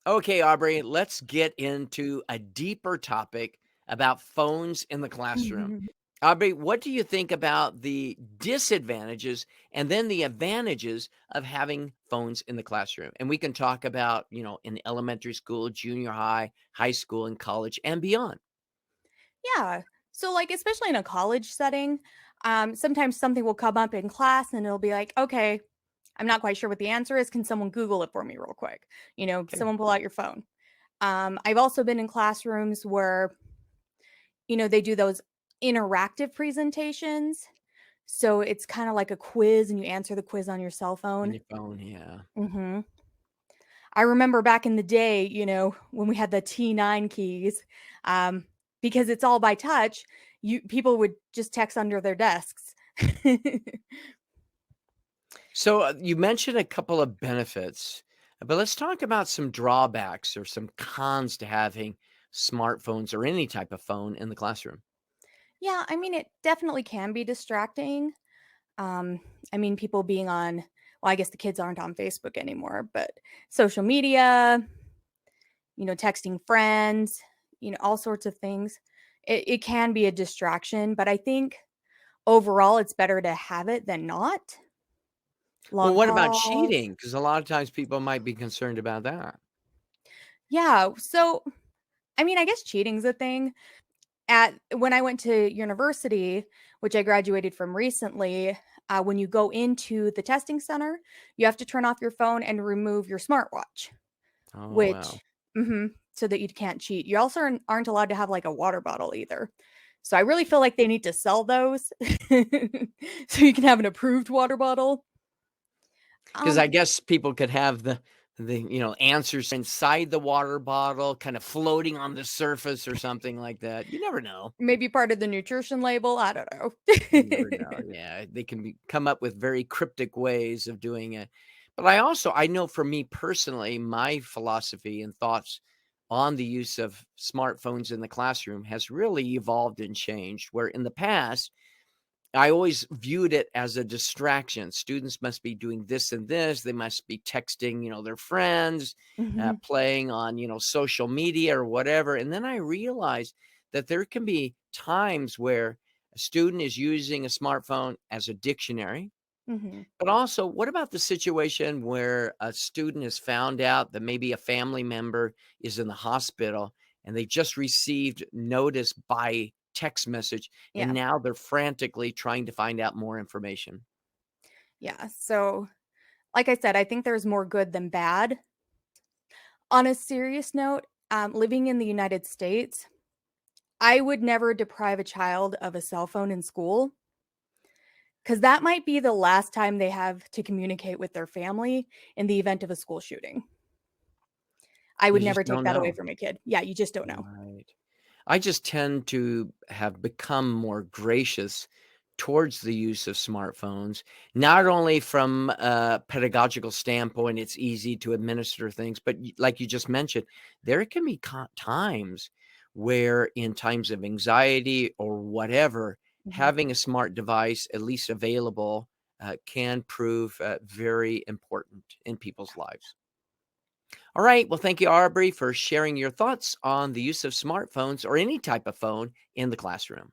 Okay, Aubrey, let's get into a deeper topic about phones in the classroom. Aubrey, what do you think about the disadvantages and then the advantages of having phones in the classroom? And we can talk about, in elementary school, junior high, high school, and college and beyond. Yeah. So, like, especially in a college setting, sometimes something will come up in class and it'll be like, okay, I'm not quite sure what the answer is. Can someone Google it for me real quick? Okay. Someone pull out your phone. I've also been in classrooms where, they do those interactive presentations. So it's kind of like a quiz and you answer the quiz on your cell On phone. your phone, yeah. hmm I remember back in the day, when we had the T9 keys, um, because it's all by touch, people would just text under their desks. So you mentioned a couple of benefits, but let's talk about some drawbacks or some cons to having smartphones or any type of phone in the classroom. Yeah, I mean, it definitely can be distracting. Um, I mean, people being on, well, I guess the kids aren't on Facebook anymore, but social media, texting friends, all sorts of things. It can be a distraction, but I think overall it's better to have it than not. Well, Long what about hauls. cheating? Because a lot of times people might be concerned about that. Yeah, so, I mean, I guess cheating's a thing. At When I went to university, which I graduated from recently, when you go into the testing center, you have to turn off your phone and remove your smartwatch, Oh, wow. which so that you can't cheat. You also aren't allowed to have, like, a water bottle either. So I really feel like they need to sell those so you can have an approved water bottle. Because I Um, guess people could have the answers inside the water bottle kind of floating on the surface or something like that. You never know. Maybe part of the nutrition label, I don't know. You never know. Yeah, they can come up with very cryptic ways of doing it. But I know for me personally, my philosophy and thoughts on the use of smartphones in the classroom has really evolved and changed. Where in the past, I always viewed it as a distraction. Students must be doing this and this. They must be texting, their friends, Mhm. playing on, social media or whatever. And then I realized that there can be times where a student is using a smartphone as a dictionary. Mhm. But also, what about the situation where a student has found out that maybe a family member is in the hospital and they just received notice by text message and Yeah. now they're frantically trying to find out more information? Yeah. So, like I said, I think there's more good than bad. On a serious note, living in the United States, I would never deprive a child of a cell phone in school because that might be the last time they have to communicate with their family in the event of a school shooting. I You would never just take don't that away know. from a kid. Yeah, you just don't know. Right. I just tend to have become more gracious towards the use of smartphones, not only from a pedagogical standpoint, it's easy to administer things, but like you just mentioned, there can be times where, in times of anxiety or whatever, Mhm. having a smart device at least available can prove very important in people's lives. All right. Well, thank you, Aubrey, for sharing your thoughts on the use of smartphones or any type of phone in the classroom.